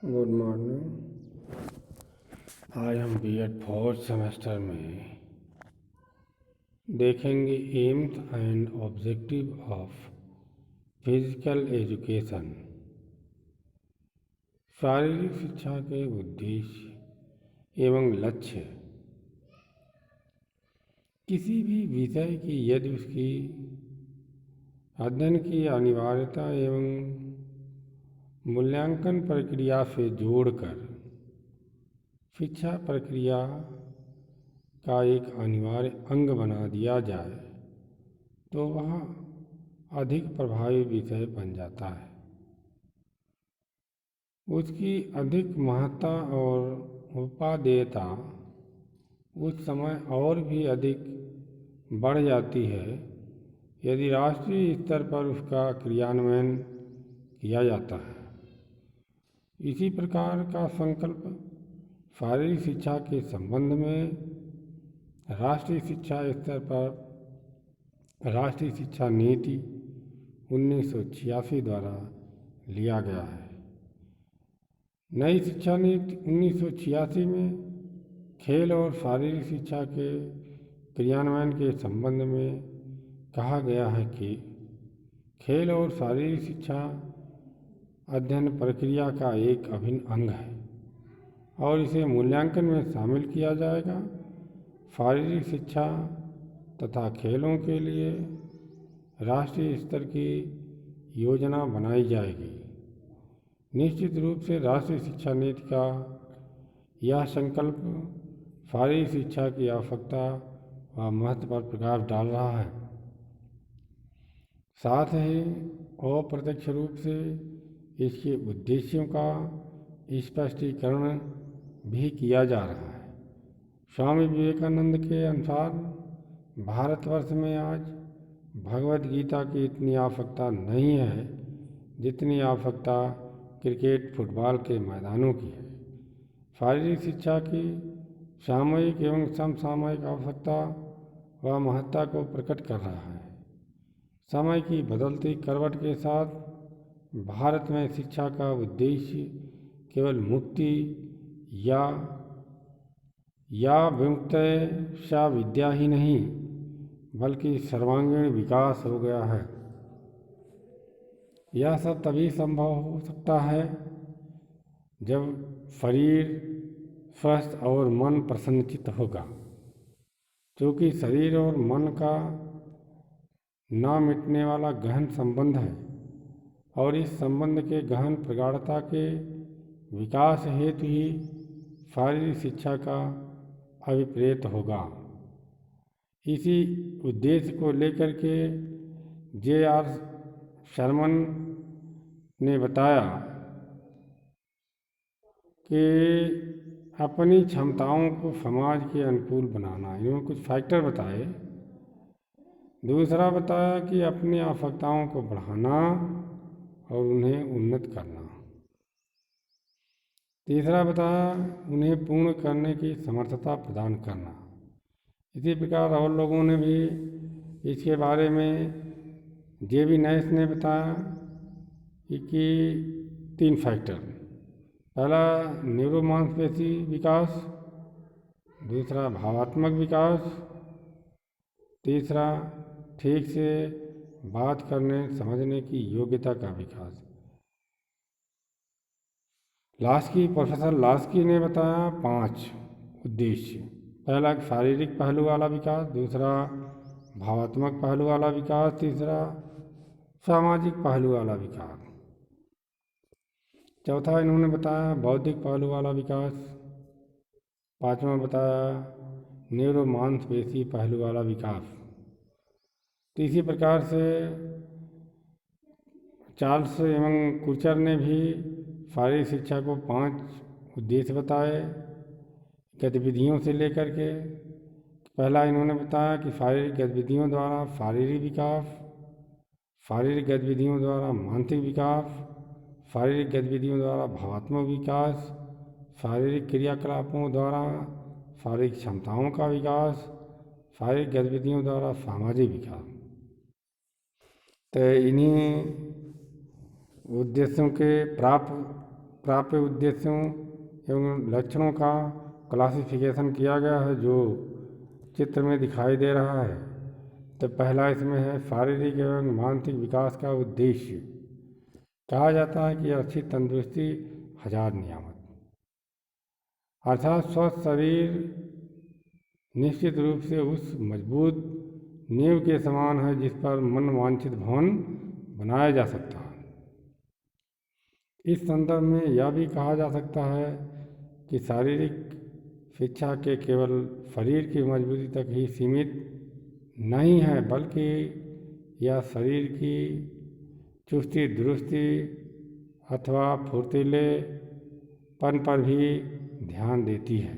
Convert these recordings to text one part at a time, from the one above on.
Good morning. आज हम BEd fourth semester में देखेंगे AIIMS and objective of physical education. शारीरिक शिक्षा के उद्देश्य एवं लक्ष्य। किसी भी विषय की यदि उसकी अध्ययन की अनिवार्यता एवं मूल्यांकन प्रक्रिया से जोड़कर शिक्षा प्रक्रिया का एक अनिवार्य अंग बना दिया जाए तो वह अधिक प्रभावी विषय बन जाता है। उसकी अधिक महत्ता और उपादेयता उस समय और भी अधिक बढ़ जाती है यदि राष्ट्रीय स्तर पर उसका क्रियान्वयन किया जाता है। इसी प्रकार का संकल्प शारीरिक शिक्षा के संबंध में राष्ट्रीय शिक्षा स्तर पर राष्ट्रीय शिक्षा नीति 1986 द्वारा लिया गया है। नई शिक्षा नीति 1986 में खेल और शारीरिक शिक्षा के क्रियान्वयन के संबंध में कहा गया है कि खेल और शारीरिक शिक्षा अध्ययन प्रक्रिया का एक अभिन्न अंग है और इसे मूल्यांकन में शामिल किया जाएगा। शारीरिक शिक्षा तथा खेलों के लिए राष्ट्रीय स्तर की योजना बनाई जाएगी। निश्चित रूप से राष्ट्रीय शिक्षा नीति का यह संकल्प शारीरिक शिक्षा की आवश्यकता व महत्व पर प्रकाश डाल रहा है। साथ ही अप्रत्यक्ष रूप से इसके उद्देश्यों का स्पष्टीकरण भी किया जा रहा है। स्वामी विवेकानंद के अनुसार भारतवर्ष में आज भगवत गीता की इतनी आवश्यकता नहीं है जितनी आवश्यकता क्रिकेट फुटबॉल के मैदानों की है। शारीरिक शिक्षा की सामयिक एवं समसामयिक आवश्यकता व महत्ता को प्रकट कर रहा है। समय की बदलती करवट के साथ भारत में शिक्षा का उद्देश्य केवल मुक्ति या विमुक्तय सा विद्या ही नहीं बल्कि सर्वांगीण विकास हो गया है। यह सब तभी संभव हो सकता है जब शरीर स्वस्थ और मन प्रसन्नचित्त होगा। क्योंकि शरीर और मन का ना मिटने वाला गहन संबंध है और इस संबंध के गहन प्रगाढ़ता के विकास हेतु ही शारीरिक शिक्षा का अभिप्रेत होगा। इसी उद्देश्य को लेकर के J.R. शर्मन ने बताया कि अपनी क्षमताओं को समाज के अनुकूल बनाना। इन्होंने कुछ फैक्टर बताए। दूसरा बताया कि अपनी आवश्यकताओं को बढ़ाना और उन्हें उन्नत करना। तीसरा बताया उन्हें पूर्ण करने की समर्थता प्रदान करना। इसी प्रकार और लोगों ने भी इसके बारे में J.B. नैश ने बताया कि 3 फैक्टर। पहला न्यूरो मांसपेशी विकास, दूसरा भावात्मक विकास, तीसरा ठीक से बात करने समझने की योग्यता का विकास। प्रोफेसर लास्की ने बताया 5 उद्देश्य। पहला शारीरिक पहलू वाला विकास, दूसरा भावात्मक पहलू वाला विकास, तीसरा सामाजिक पहलू वाला विकास, चौथा इन्होंने बताया बौद्धिक पहलू वाला विकास, पांचवा बताया न्यूरो मांसपेशी पहलू वाला विकास। तो इसी प्रकार से चार्ल्स एवं कुचर ने भी शारीरिक शिक्षा को 5 उद्देश्य बताए गतिविधियों से लेकर के। पहला इन्होंने बताया कि शारीरिक गतिविधियों द्वारा शारीरिक विकास, शारीरिक गतिविधियों द्वारा मानसिक विकास, शारीरिक गतिविधियों द्वारा भावात्मक विकास, शारीरिक क्रियाकलापों द्वारा शारीरिक क्षमताओं का विकास, शारीरिक गतिविधियों द्वारा सामाजिक विकास। तो इन्हीं उद्देश्यों के प्राप्य उद्देश्यों एवं लक्षणों का क्लासिफिकेशन किया गया है जो चित्र में दिखाई दे रहा है। तो पहला इसमें है शारीरिक एवं मानसिक विकास का उद्देश्य। कहा जाता है कि अच्छी तंदुरुस्ती हजार नियामत, अर्थात स्वस्थ शरीर निश्चित रूप से उस मजबूत नींव के समान है जिस पर मन वांछित भवन बनाया जा सकता है। इस संदर्भ में यह भी कहा जा सकता है कि शारीरिक शिक्षा के केवल शरीर की मजबूती तक ही सीमित नहीं है, बल्कि यह शरीर की चुस्ती दुरुस्ती अथवा फुर्तीलेपन पर भी ध्यान देती है।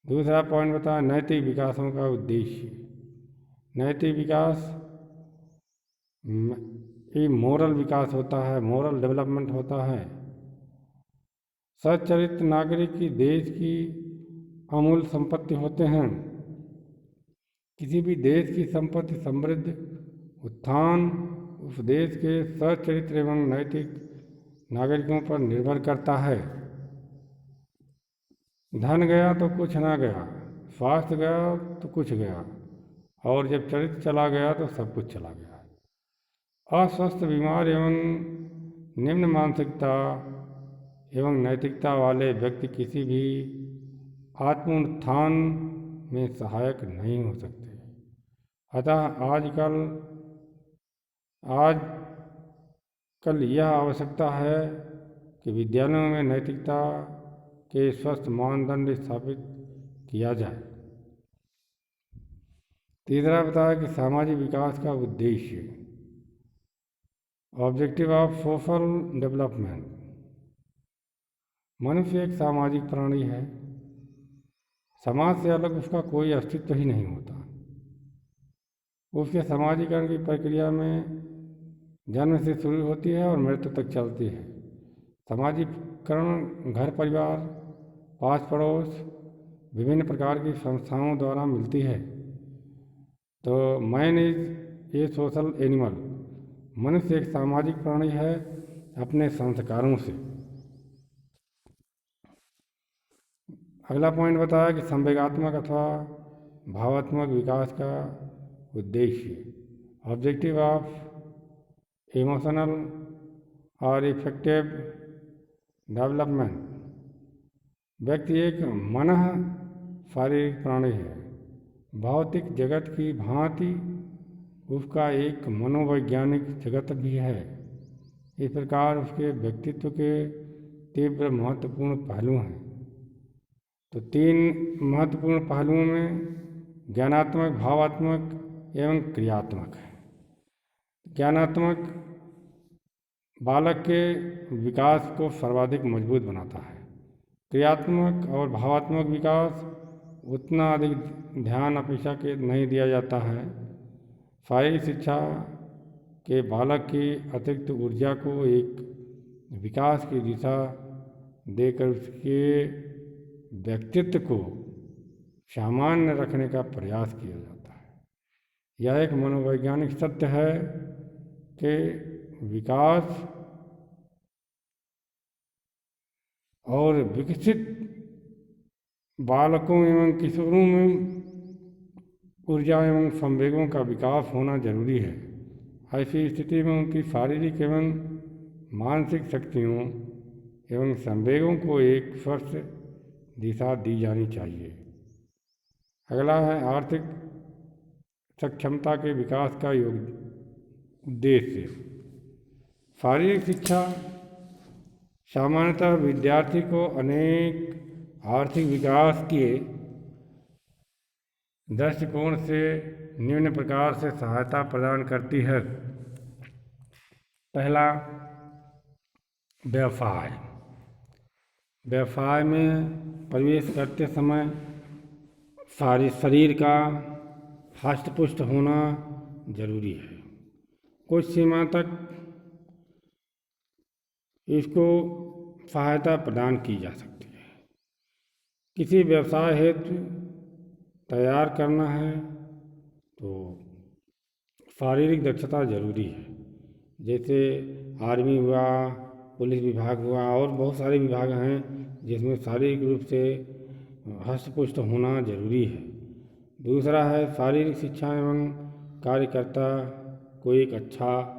दूसरा पॉइंट बताया नैतिक विकासों का उद्देश्य। नैतिक विकास ये मोरल विकास होता है, मोरल डेवलपमेंट होता है। सच्चरित्र नागरिक की देश की अमूल्य संपत्ति होते हैं। किसी भी देश की संपत्ति समृद्ध उत्थान उस देश के सच्चरित्र एवं नैतिक नागरिकों पर निर्भर करता है। धन गया तो कुछ ना गया, स्वास्थ्य गया तो कुछ गया, और जब चरित्र चला गया तो सब कुछ चला गया। अस्वस्थ, बीमार एवं निम्न मानसिकता एवं नैतिकता वाले व्यक्ति किसी भी आत्मोत्थान में सहायक नहीं हो सकते। अतः आजकल यह आवश्यकता है कि विद्यालयों में नैतिकता के स्वस्थ मानदंड स्थापित किया जाए। तीसरा बताया कि सामाजिक विकास का उद्देश्य, ऑब्जेक्टिव ऑफ सोशल डेवलपमेंट। मनुष्य एक सामाजिक प्राणी है। समाज से अलग उसका कोई अस्तित्व ही नहीं होता। उसके समाजीकरण की प्रक्रिया में जन्म से शुरू होती है और मृत्यु तक चलती है। समाजीकरण घर परिवार, पास पड़ोस, विभिन्न प्रकार की संस्थाओं द्वारा मिलती है। तो man is a social animal. मनुष्य एक सामाजिक प्राणी है अपने संस्कारों से। अगला पॉइंट बताया कि संवेगात्मक अथवा भावात्मक विकास का उद्देश्य, ऑब्जेक्टिव ऑफ इमोशनल और इफेक्टिव डेवलपमेंट। व्यक्ति एक मनः शारीरिक प्राणी है। भौतिक जगत की भांति उसका एक मनोवैज्ञानिक जगत भी है। इस प्रकार उसके व्यक्तित्व के तीव्र महत्वपूर्ण पहलू हैं। तो 3 महत्वपूर्ण पहलुओं में ज्ञानात्मक, भावात्मक एवं क्रियात्मक है। ज्ञानात्मक बालक के विकास को सर्वाधिक मजबूत बनाता है। क्रियात्मक और भावात्मक विकास उतना अधिक ध्यान अपेक्षा नहीं दिया जाता है। शारीरिक शिक्षा के बालक की अतिरिक्त ऊर्जा को एक विकास की दिशा देकर उसके व्यक्तित्व को सामान्य रखने का प्रयास किया जाता है। यह एक मनोवैज्ञानिक सत्य है कि विकास और विकसित बालकों एवं किशोरों में ऊर्जा एवं संवेगों का विकास होना जरूरी है। ऐसी स्थिति में उनकी शारीरिक एवं मानसिक शक्तियों एवं संवेगों को एक स्वस्थ दिशा दी जानी चाहिए। अगला है आर्थिक सक्षमता के विकास का उद्देश्य। शारीरिक शिक्षा सामान्यतः विद्यार्थी को अनेक आर्थिक विकास के दृष्टिकोण से निम्न प्रकार से सहायता प्रदान करती है। पहला, व्यवसाय। व्यवसाय में प्रवेश करते समय शरीर का हष्ट-पुष्ट होना जरूरी है। कुछ सीमा तक इसको सहायता प्रदान की जा सकती है। किसी व्यवसाय हेतु तैयार करना है तो शारीरिक दक्षता जरूरी है। जैसे आर्मी हुआ, पुलिस विभाग हुआ और बहुत सारे विभाग हैं जिसमें शारीरिक रूप से हष्ट-पुष्ट होना जरूरी है। दूसरा है शारीरिक शिक्षा एवं कार्यकर्ता को एक अच्छा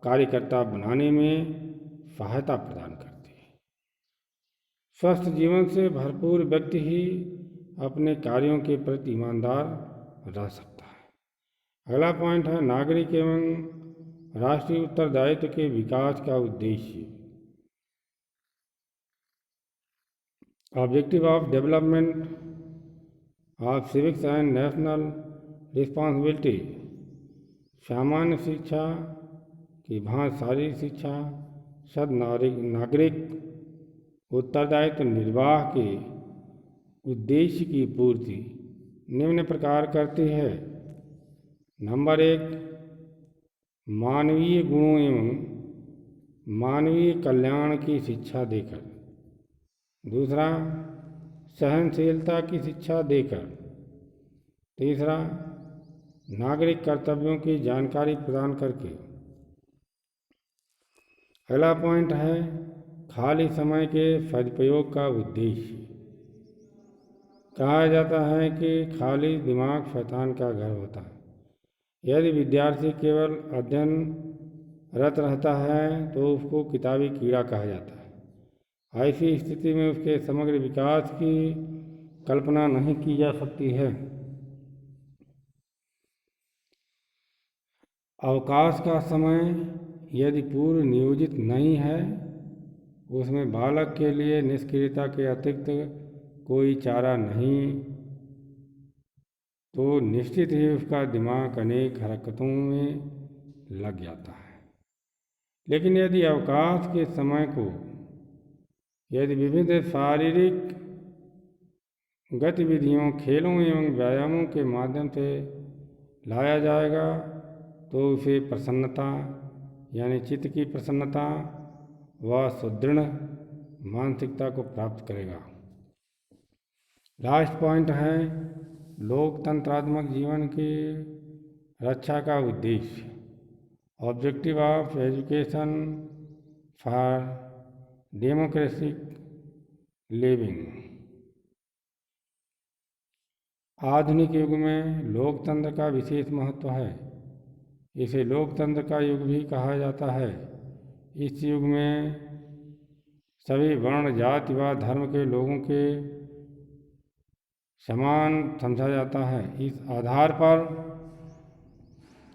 कार्यकर्ता बनाने में सहायता प्रदान करती है। स्वस्थ जीवन से भरपूर व्यक्ति ही अपने कार्यों के प्रति ईमानदार रह सकता है। अगला पॉइंट है नागरिक एवं राष्ट्रीय उत्तरदायित्व के विकास का उद्देश्य। Objective of development of civics and national responsibility. सामान्य शिक्षा की भांति शारीरिक शिक्षा सद नागरिक उत्तरदायित्व निर्वाह के उद्देश्य की पूर्ति निम्न प्रकार करती है। नंबर 1, मानवीय गुणों एवं मानवीय कल्याण की शिक्षा देकर। दूसरा, सहनशीलता की शिक्षा देकर। तीसरा, नागरिक कर्तव्यों की जानकारी प्रदान करके। अगला पॉइंट है खाली समय के सदुपयोग का उद्देश्य। कहा जाता है कि खाली दिमाग शैतान का घर होता है। यदि विद्यार्थी केवल अध्ययनरत रहता है तो उसको किताबी कीड़ा कहा जाता है। ऐसी स्थिति में उसके समग्र विकास की कल्पना नहीं की जा सकती है। अवकाश का समय यदि पूर्व नियोजित नहीं है, उसमें बालक के लिए निष्क्रियता के अतिरिक्त कोई चारा नहीं, तो निश्चित ही उसका दिमाग अनेक हरकतों में लग जाता है। लेकिन यदि अवकाश के समय को यदि विविध शारीरिक गतिविधियों, खेलों एवं व्यायामों के माध्यम से लाया जाएगा तो उसे प्रसन्नता यानी चित्त की प्रसन्नता व सुदृढ़ मानसिकता को प्राप्त करेगा। लास्ट पॉइंट है लोकतंत्रात्मक जीवन की रक्षा का उद्देश्य। Objective of education for democratic living. आधुनिक युग में लोकतंत्र का विशेष महत्व है। इसे लोकतंत्र का युग भी कहा जाता है। इस युग में सभी वर्ण, जाति व धर्म के लोगों के समान समझा जाता है। इस आधार पर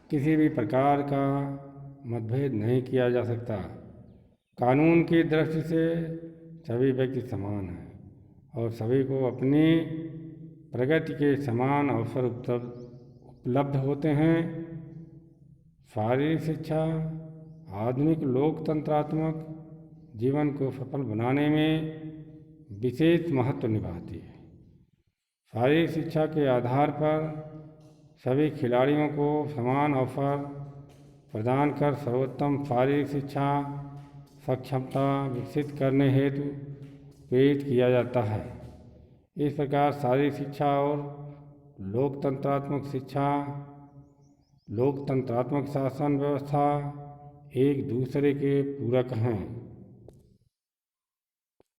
किसी भी प्रकार का मतभेद नहीं किया जा सकता। कानून की दृष्टि से सभी व्यक्ति समान हैं और सभी को अपनी प्रगति के समान अवसर उपलब्ध होते हैं। शारीरिक शिक्षा आधुनिक लोकतंत्रात्मक जीवन को सफल बनाने में विशेष महत्व निभाती है। शारीरिक शिक्षा के आधार पर सभी खिलाड़ियों को समान अवसर प्रदान कर सर्वोत्तम शारीरिक शिक्षा सक्षमता विकसित करने हेतु प्रेरित किया जाता है। इस प्रकार शारीरिक शिक्षा और लोकतंत्रात्मक शासन व्यवस्था एक दूसरे के पूरक हैं।